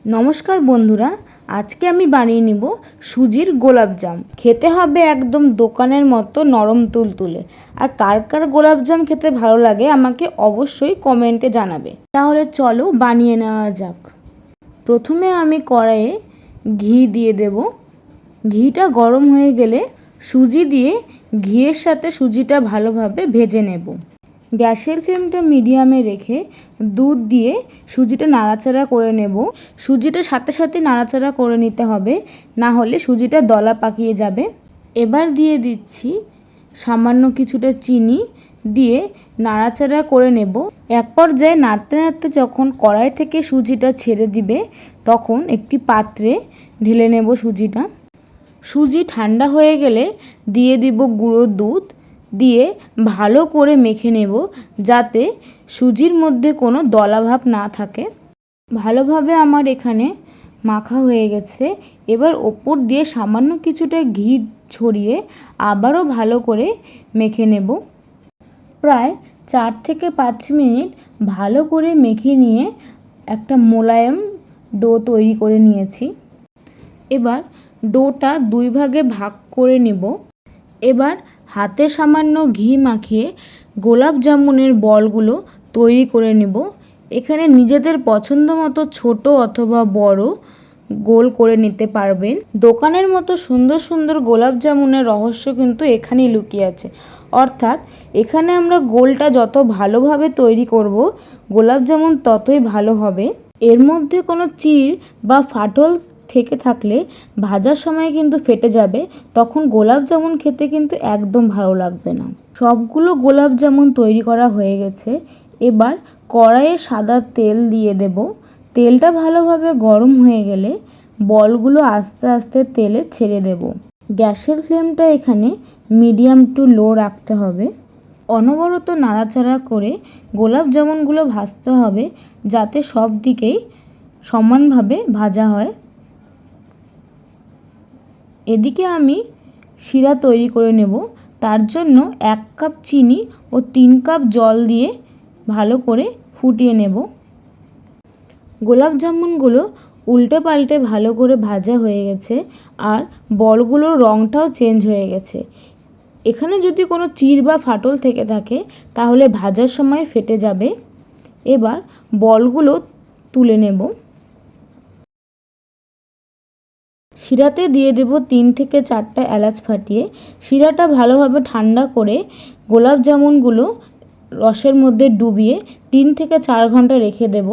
নমস্কার বন্ধুরা, আজকে আমি বানিয়ে নিব সুজির গোলাপজাম। খেতে হবে একদম দোকানের মতো নরম তুলতুলে। আর কার কার গোলাপজাম খেতে ভালো লাগে আমাকে অবশ্যই কমেন্টে জানাবে। তাহলে চলো বানিয়ে নেওয়া যাক। প্রথমে আমি কড়াইয়ে ঘি দিয়ে দেব। ঘিটা গরম হয়ে গেলে সুজি দিয়ে ঘিয়ের সাথে সুজিটা ভালোভাবে ভেজে নেব। গ্যাসের ফ্লেমটা মিডিয়ামে রেখে দুধ দিয়ে সুজিটা নাড়াচাড়া করে নেব। সুজিটা সাথে সাথে নাড়াচাড়া করে নিতে হবে, না হলে সুজিটা দলা পাকিয়ে যাবে। এবার দিয়ে দিচ্ছি সামান্য কিছুটা চিনি, দিয়ে নাড়াচাড়া করে নেব। এক পর্যায়ে নাড়তে নাড়তে যখন কড়াই থেকে সুজিটা ছেড়ে দিবে তখন একটি পাত্রে ঢেলে নেব সুজিটা। সুজি ঠান্ডা হয়ে গেলে দিয়ে দিব গুঁড়ো দুধ, দিয়ে ভালো করে মেখে নেব যাতে সুজির মধ্যে কোনো দলাভাব না থাকে। ভালোভাবে আমার এখানে মাখা হয়ে গেছে। এবার ওপর দিয়ে সামান্য কিছুটা ঘি ছড়িয়ে আবারও ভালো করে মেখে নেব। প্রায় 4 থেকে 5 মিনিট ভালো করে মেখে নিয়ে একটা মোলায়েম ডো তৈরি করে নিয়েছি। এবার ডোটা 2 ভাগে ভাগ করে নেব। এবার হাতে সামান্য ঘি মাখিয়ে গোলাপ জামুনের বলগুলো তৈরি করে নেব। এখানে নিজেদের পছন্দ মতো ছোট অথবা বড় গোল করে নিতে পারবেন। দোকানের মতো সুন্দর সুন্দর গোলাপ জামুনের রহস্য কিন্তু এখানেই লুকিয়ে আছে। অর্থাৎ এখানে আমরা গোলটা যত ভালোভাবে তৈরি করব গোলাপ জামুন ততই ভালো হবে। এর মধ্যে কোনো চির বা ফাটল থেকে থাকলে ভাজার সময় কিন্তু ফেটে যাবে, তখন গোলাপ জামুন খেতে কিন্তু একদম ভালো লাগবে না। সবগুলো গোলাপ জামুন তৈরি করা হয়ে গেছে। এবার কড়াইয়ে সাদা তেল দিয়ে দেব। তেলটা ভালোভাবে গরম হয়ে গেলে বলগুলো আস্তে আস্তে তেলে ছেড়ে দেব। গ্যাসের ফ্লেমটা এখানে মিডিয়াম টু লো রাখতে হবে। অনবরত নাড়াচাড়া করে গোলাপ জামুনগুলো ভাজতে হবে যাতে সব দিকেই সমানভাবে ভাজা হয়। এদিকে আমি শিরা তৈরি করে নেব। তার জন্য 1 কাপ চিনি ও 3 কাপ জল দিয়ে ভালো করে ফুটিয়ে নেব। গোলাপ জামুনগুলো উল্টে পাল্টে ভালো করে ভাজা হয়ে গেছে আর বলগুলোর রঙটাও চেঞ্জ হয়ে গেছে। এখানে যদি কোনো চির বা ফাটল থেকে থাকে তাহলে ভাজার সময় ফেটে যাবে। এবার বলগুলো তুলে নেব। শিরাতে দিয়ে দেব 3 থেকে 4টা এলাচ ফাটিয়ে। শিরাটা ভালোভাবে ঠান্ডা করে গোলাপ জামুনগুলো রসের মধ্যে ডুবিয়ে 3 থেকে 4 ঘন্টা রেখে দেব।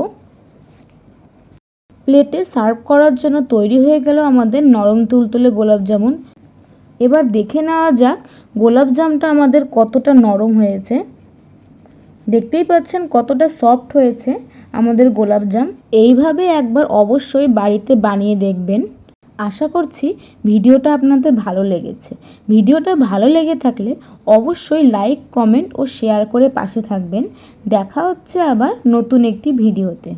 প্লেটে সার্ভ করার জন্য তৈরি হয়ে গেল আমাদের নরম তুলতুলে গোলাপ জামুন। এবার দেখে নেওয়া যাক গোলাপ জামটা আমাদের কতটা নরম হয়েছে। দেখতেই পাচ্ছেন কতটা সফট হয়েছে আমাদের গোলাপ জাম। এইভাবে একবার অবশ্যই বাড়িতে বানিয়ে দেখবেন। আশা করছি ভিডিওটা আপনাদের ভালো লেগেছে। ভিডিওটা ভালো লেগে থাকলে অবশ্যই লাইক, কমেন্ট ও শেয়ার করে পাশে থাকবেন। দেখা হচ্ছে আবার নতুন একটি ভিডিওতে।